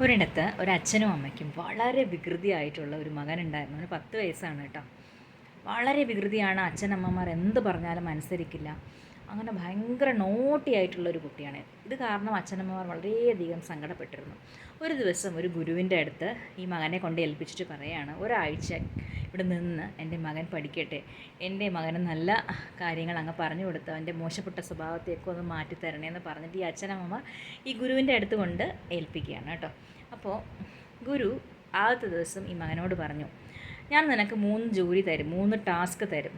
ഒരിടത്ത് ഒരച്ഛനും അമ്മയ്ക്കും വളരെ വികൃതിയായിട്ടുള്ള ഒരു മകനുണ്ടായിരുന്നു. അവന് 10 വയസ്സാണ് കേട്ടോ. വളരെ വികൃതിയാണ്. അച്ഛനമ്മമാർ എന്ത് പറഞ്ഞാലും അനുസരിക്കില്ല. അങ്ങനെ ഭയങ്കര നോട്ടി ആയിട്ടുള്ളൊരു കുട്ടിയാണ്. ഇത് കാരണം അച്ഛനമ്മമാർ വളരെയധികം സങ്കടപ്പെട്ടിരുന്നു. ഒരു ദിവസം ഒരു ഗുരുവിൻ്റെ അടുത്ത് ഈ മകനെ കൊണ്ട് ഏൽപ്പിച്ചിട്ട് പറയുകയാണ്, ഒരാഴ്ച ഇവിടെ നിന്ന് എൻ്റെ മകൻ പഠിക്കട്ടെ, എൻ്റെ മകന് നല്ല കാര്യങ്ങൾ അങ്ങ് പറഞ്ഞു കൊടുത്ത് അവൻ്റെ മോശപ്പെട്ട സ്വഭാവത്തേക്ക് ഒന്ന് മാറ്റിത്തരണേ എന്ന് പറഞ്ഞിട്ട് ഈ അച്ഛനമ്മമാർ ഈ ഗുരുവിൻ്റെ അടുത്ത് കൊണ്ട് ഏൽപ്പിക്കുകയാണ് കേട്ടോ. അപ്പോൾ ഗുരു ആദ്യത്തെ ദിവസം ഈ മകനോട് പറഞ്ഞു, ഞാൻ നിനക്ക് 3 ജോലി തരും, 3 ടാസ്ക് തരും.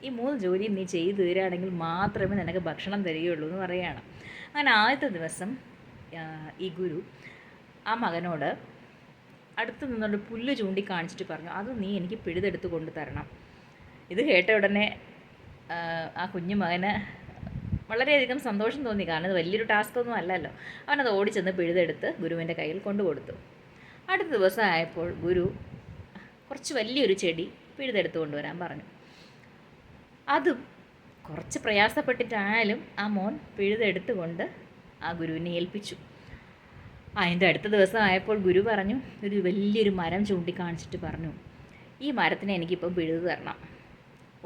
ഈ 3 ജോലി നീ ചെയ്തു തീരുകയാണെങ്കിൽ മാത്രമേ നിനക്ക് ഭക്ഷണം തരികയുള്ളൂ എന്ന് പറയുകയാണ്. അങ്ങനെ ആദ്യത്തെ ദിവസം ഈ ഗുരു ആ മകനോട് അടുത്ത് നിന്നൊരു പുല്ല് ചൂണ്ടിക്കാണിച്ചിട്ട് പറഞ്ഞു, അത് നീ എനിക്ക് പിഴുതെടുത്ത് കൊണ്ട് തരണം. ഇത് കേട്ട ഉടനെ ആ കുഞ്ഞു മകന് വളരെയധികം സന്തോഷം തോന്നി. കാരണം ഇത് വലിയൊരു ടാസ്ക് ഒന്നും അല്ലല്ലോ. അവനത് ഓടിച്ചെന്ന് പിഴുതെടുത്ത് ഗുരുവിൻ്റെ കയ്യിൽ കൊണ്ടു കൊടുത്തു. അടുത്ത ദിവസം ആയപ്പോൾ ഗുരു കുറച്ച് വലിയൊരു ചെടി പിഴുതെടുത്ത് കൊണ്ടുവരാൻ പറഞ്ഞു. അതും കുറച്ച് പ്രയാസപ്പെട്ടിട്ടായാലും ആ മോൻ പിഴുതെടുത്ത് കൊണ്ട് ആ ഗുരുവിനെ ഏൽപ്പിച്ചു. അതിൻ്റെ അടുത്ത ദിവസം ആയപ്പോൾ ഗുരു പറഞ്ഞു, ഒരു വലിയൊരു മരം ചൂണ്ടിക്കാണിച്ചിട്ട് പറഞ്ഞു, ഈ മരത്തിനെ എനിക്കിപ്പം പിഴുതു തരണം.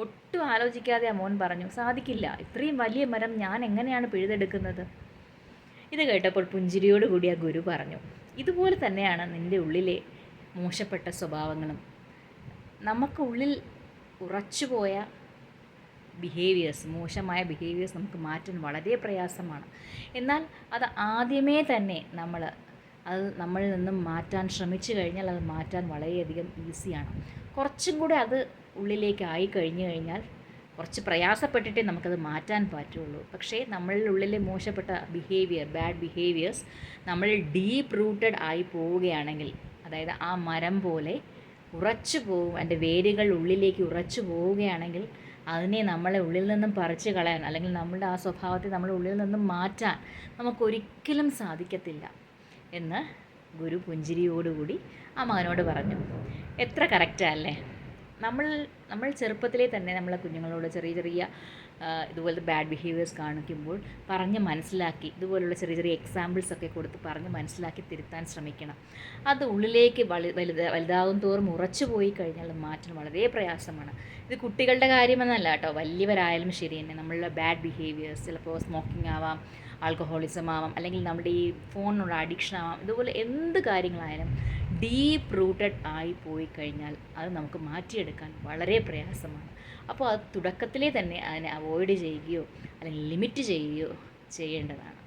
ഒട്ടും ആലോചിക്കാതെ ആ മോൻ പറഞ്ഞു, സാധിക്കില്ല, ഇത്രയും വലിയ മരം ഞാൻ എങ്ങനെയാണ് പിഴുതെടുക്കുന്നത്? ഇത് കേട്ടപ്പോൾ പുഞ്ചിരിയോടുകൂടി ആ ഗുരു പറഞ്ഞു, ഇതുപോലെ തന്നെയാണ് നിൻ്റെ ഉള്ളിലെ മോശപ്പെട്ട സ്വഭാവങ്ങളും. നമുക്ക് ഉള്ളിൽ ഉറച്ചുപോയ ബിഹേവിയേഴ്സ്, മോശമായ ബിഹേവിയേഴ്സ് നമുക്ക് മാറ്റാൻ വളരെ പ്രയാസമാണ്. എന്നാൽ അത് ആദ്യമേ തന്നെ അത് നമ്മളിൽ നിന്നും മാറ്റാൻ ശ്രമിച്ചു കഴിഞ്ഞാൽ അത് മാറ്റാൻ വളരെയധികം ഈസിയാണ്. കുറച്ചും കൂടെ അത് ഉള്ളിലേക്ക് ആയി കഴിഞ്ഞു കഴിഞ്ഞാൽ കുറച്ച് പ്രയാസപ്പെട്ടിട്ടേ നമുക്കത് മാറ്റാൻ പറ്റുള്ളൂ. പക്ഷേ നമ്മളുടെ ഉള്ളിലെ മോശപ്പെട്ട ബാഡ് ബിഹേവിയേഴ്സ് നമ്മൾ ഡീപ്പ് റൂട്ടഡ് ആയി പോവുകയാണെങ്കിൽ, അതായത് ആ മരം പോലെ ഉറച്ചു പോവും, അതിൻ്റെ വേരുകൾ ഉള്ളിലേക്ക് ഉറച്ചു പോവുകയാണെങ്കിൽ അതിനെ നമ്മളെ ഉള്ളിൽ നിന്നും പറിച്ചു കളയാൻ, അല്ലെങ്കിൽ നമ്മളുടെ ആ സ്വഭാവത്തെ നമ്മുടെ ഉള്ളിൽ നിന്നും മാറ്റാൻ നമുക്കൊരിക്കലും സാധിക്കത്തില്ല എന്ന് ഗുരു പുഞ്ചിരിയോടുകൂടി ആ മകനോട് പറഞ്ഞു. എത്ര കറക്റ്റല്ലേ? നമ്മൾ ചെറുപ്പത്തിലേ തന്നെ നമ്മളെ കുഞ്ഞുങ്ങളോട് ചെറിയ ചെറിയ ഇതുപോലത്തെ ബാഡ് ബിഹേവിയേഴ്സ് കാണിക്കുമ്പോൾ പറഞ്ഞ് മനസ്സിലാക്കി, ഇതുപോലുള്ള ചെറിയ ചെറിയ എക്സാമ്പിൾസൊക്കെ കൊടുത്ത് പറഞ്ഞ് മനസ്സിലാക്കി തിരുത്താൻ ശ്രമിക്കണം. അത് ഉള്ളിലേക്ക് വലുതാകും തോറും ഉറച്ചു പോയി കഴിഞ്ഞാൽ മാറ്റാൻ വളരെ പ്രയാസമാണ്. ഇത് കുട്ടികളുടെ കാര്യമെന്നല്ല കേട്ടോ, വലിയവരായാലും ശരി തന്നെ നമ്മളുടെ ബാഡ് ബിഹേവിയേഴ്സ്, ചിലപ്പോൾ സ്മോക്കിംഗ് ആവാം, ആൽക്കഹോളിസം ആവാം, അല്ലെങ്കിൽ നമ്മുടെ ഈ ഫോണിനുള്ള അഡിക്ഷൻ ആവാം, ഇതുപോലെ എന്ത് കാര്യങ്ങളായാലും ഡീപ്പ് റൂട്ടഡ് ആയി പോയി കഴിഞ്ഞാൽ അത് നമുക്ക് മാറ്റിയെടുക്കാൻ വളരെ പ്രയാസമാണ്. അപ്പോൾ അത് തുടക്കത്തിലേ തന്നെ അതിനെ അവോയ്ഡ് ചെയ്യുകയോ അല്ലെങ്കിൽ ലിമിറ്റ് ചെയ്യുകയോ ചെയ്യേണ്ടതാണ്.